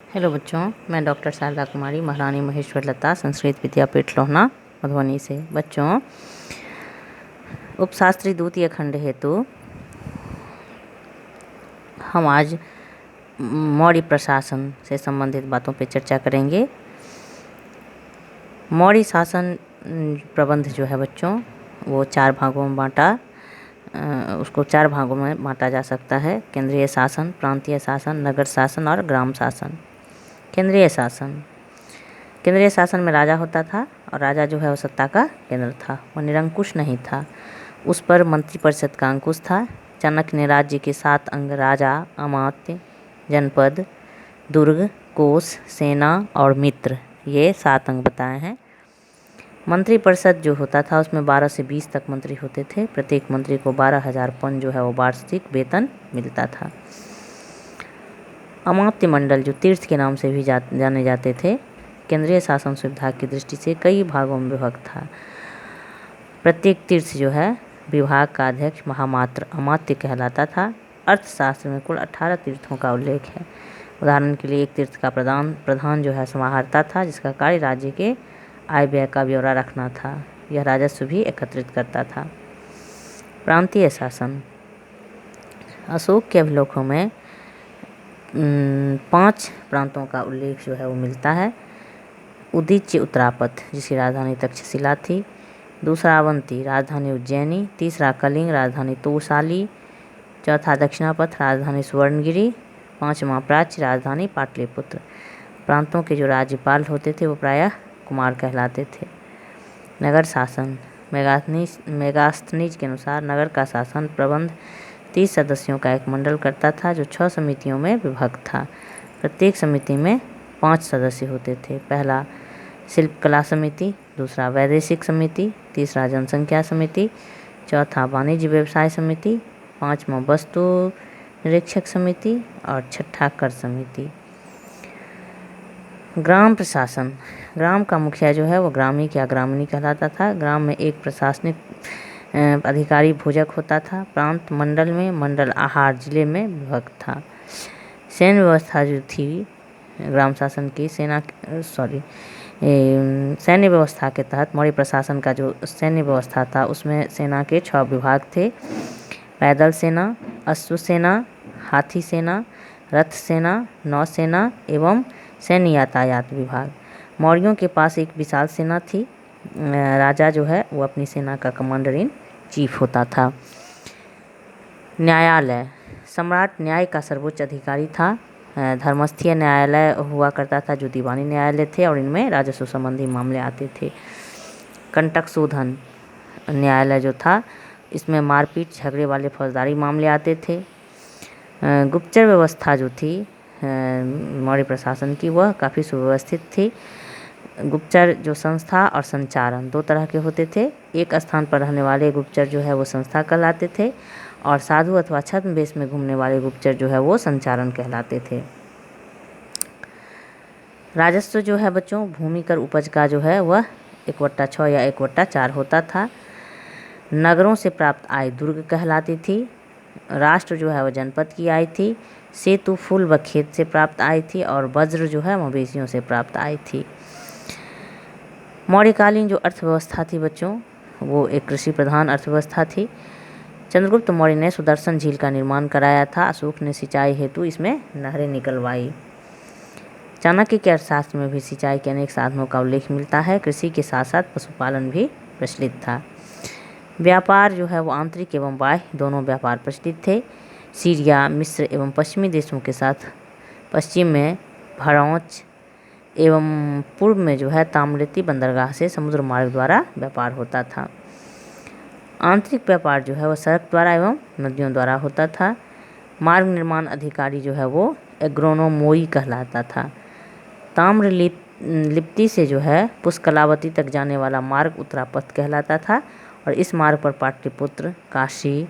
Hello बच्चों, मैं doctor Sharda कुमारी, महारानी महेश्वर लता, संस्कृत विद्यापीठ लोहना, मधुबनी से। बच्चों, उपशास्त्री द्वितीय खंड हेतु हम आज मौर्य प्रशासन से संबंधित बातों पर चर्चा करेंगे। मौर्य शासन प्रबंध जो है बच्चों, वो चार भागों में उसको चार भागों में बांटा जा सकता है: केंद्रीय शासन, प्रांतीय शासन, नगर शासन और ग्राम शासन। केंद्रीय शासन में राजा होता था और राजा जो है वो सत्ता का केंद्र था, वो निरंकुश नहीं था। उस पर मंत्रिपरिषद का अंकुश था। चाणक्य ने राज्य के 7 अंग राजा, अमात्य, जनपद, दुर्ग, कोष, सेना और मित्र, ये 7 अंग बताए हैं। मंत्रिपरिषद जो होता था उसमें 12 से 20 तक मंत्री होते थे। प्रत्येक मंत्री को 12,000 पन जो है वो वार्षिक वेतन मिलता था। अमात्य मंडल जो तीर्थ के नाम से भी जाने जाते थे, केंद्रीय शासन सुविधा की दृष्टि से कई भागों में विभक्त था। प्रत्येक तीर्थ जो है विभाग का अध्यक्ष महामात्र अमात्य कहलाता था। अर्थशास्त्र में कुल 18 तीर्थों का उल्लेख है। उदाहरण के लिए एक तीर्थ का प्रधान जो है समाहर्ता था, जिसका कार्य राज्य के आय व्यय का ब्यौरा रखना था। यह राजस्व भी एकत्रित करता था। प्रांतीय शासन, अशोक के अभिलेखों में 5 प्रांतों का उल्लेख जो है वो मिलता है। उदीच्य उत्तरापथ, जिसकी राजधानी तक्षशिला थी। दूसरा अवंती, राजधानी उज्जैनी। तीसरा कलिंग, राजधानी तोशाली। चौथा दक्षिणापथ, राजधानी सुवर्णगिरी। 5वां प्राच्य, राजधानी पाटलिपुत्र। प्रांतों के जो राज्यपाल होते थे वो प्रायः कुमार कहलाते थे। नगर शासन, मेगास्थनीज के अनुसार नगर का शासन प्रबंध 30 सदस्यों का एक मंडल करता था, जो 6 समितियों में विभक्त था। प्रत्येक समिति में 5 सदस्य होते थे। पहला शिल्पकला समिति, दूसरा वैदेशिक समिति, तीसरा जनसंख्या समिति, चौथा वाणिज्य व्यवसाय समिति, 5वां वस्तु निरीक्षक समिति और 6ठा कर समिति। ग्राम प्रशासन, ग्राम का मुखिया जो है वो ग्रामीण या ग्रामीणी कहलाता था। ग्राम में एक प्रशासनिक अधिकारी भोजक होता था। प्रांत मंडल में, मंडल आहार जिले में विभक्त था। सैन्य व्यवस्था जो थी ग्राम शासन की, सैन्य व्यवस्था के तहत मौर्य प्रशासन का जो सैन्य व्यवस्था था उसमें सेना के 6 विभाग थे: पैदल सेना, अश्व सेना, हाथी सेना, रथ सेना, नौसेना एवं सैन्य यातायात विभाग। मौर्यों के पास एक विशाल सेना थी। राजा जो है वो अपनी सेना का कमांडर इन चीफ होता था। न्यायालय, सम्राट न्याय का सर्वोच्च अधिकारी था। धर्मस्थीय न्यायालय हुआ करता था, जो दीवानी न्यायालय थे और इनमें राजस्व संबंधी मामले आते थे। कंटक शोधन न्यायालय जो था, इसमें मारपीट झगड़े वाले फौजदारी मामले आते थे। गुप्तचर व्यवस्था जो थी मौर्य प्रशासन की, वह काफ़ी सुव्यवस्थित थी। गुप्तचर जो संस्था और संचारण 2 तरह के होते थे। एक स्थान पर रहने वाले गुप्तचर जो है वो संस्था कहलाते थे और साधु अथवा छद्मवेश में घूमने वाले गुप्तचर जो है वो संचारण कहलाते थे। राजस्व जो है बच्चों, भूमि कर उपज का जो है वह 1/6 या 1/4 होता था। नगरों से प्राप्त आय दुर्ग कहलाती थी। राष्ट्र जो है वो जनपद की आय थी। सेतु, फूल व खेत से प्राप्त आय थी और वज्र जो है मवेशियों से प्राप्त आय थी। मौर्यकालीन जो अर्थव्यवस्था थी बच्चों, वो एक कृषि प्रधान अर्थव्यवस्था थी। चंद्रगुप्त मौर्य ने सुदर्शन झील का निर्माण कराया था। अशोक ने सिंचाई हेतु इसमें नहरें निकलवाई। चाणक्य के अर्थशास्त्र में भी सिंचाई के अनेक साधनों का उल्लेख मिलता है। कृषि के साथ साथ पशुपालन भी प्रचलित था। व्यापार जो है वो आंतरिक एवं बाह्य दोनों व्यापार प्रचलित थे। सीरिया, मिस्र एवं पश्चिमी देशों के साथ पश्चिम में भरौच एवं पूर्व में जो है ताम्रलिप्ति बंदरगाह से समुद्र मार्ग द्वारा व्यापार होता था। आंतरिक व्यापार जो है वह सड़क द्वारा एवं नदियों द्वारा होता था। मार्ग निर्माण अधिकारी जो है वो एग्रोनोमोई कहलाता था। ताम्रलिप्ति से जो है पुष्कलावती तक जाने वाला मार्ग उत्तरापथ कहलाता था और इस मार्ग पर पाटलिपुत्र, काशी,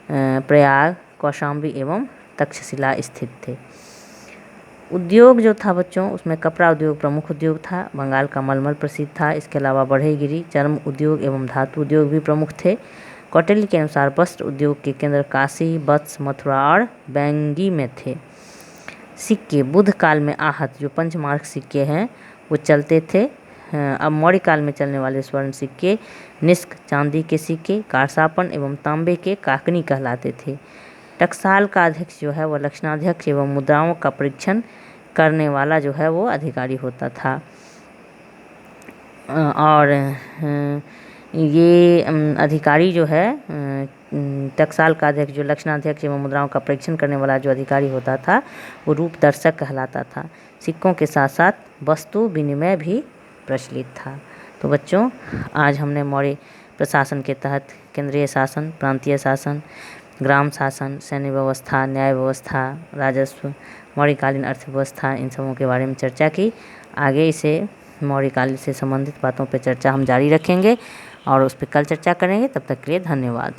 प्रयाग, कौशाम्बी एवं तक्षशिला स्थित थे। उद्योग जो था बच्चों, उसमें कपड़ा उद्योग प्रमुख उद्योग था। बंगाल का मलमल प्रसिद्ध था। इसके अलावा बढ़ईगिरी, चर्म उद्योग एवं धातु उद्योग भी प्रमुख थे। कौटिल्य के अनुसार वस्त्र उद्योग के केंद्र काशी, वत्स, मथुरा और बैंगी में थे। सिक्के बुद्ध काल में आहत जो पंचमार्क सिक्के हैं वो चलते थे। अब मौर्य काल में चलने वाले स्वर्ण सिक्के निष्क चांदी के सिक्के, कारसापन एवं तांबे के काकनी कहलाते थे। टकसाल का अध्यक्ष जो है वो लक्षणाध्यक्ष एवं मुद्राओं का परीक्षण करने वाला जो है वो अधिकारी होता था। और ये अधिकारी जो है टकसाल का अध्यक्ष जो लक्षणाध्यक्ष एवं मुद्राओं का परीक्षण करने वाला जो अधिकारी होता था वो रूपदर्शक कहलाता था। सिक्कों के साथ साथ वस्तु विनिमय भी प्रचलित था। तो बच्चों, आज हमने मौर्य प्रशासन के तहत केंद्रीय शासन, प्रांतीय शासन, ग्राम शासन, सैन्य व्यवस्था, न्याय व्यवस्था, राजस्व, मौर्यकालीन अर्थव्यवस्था, इन सबों के बारे में चर्चा की। आगे इसे मौर्यकाल से संबंधित बातों पर चर्चा हम जारी रखेंगे और उस पर कल चर्चा करेंगे। तब तक के लिए धन्यवाद।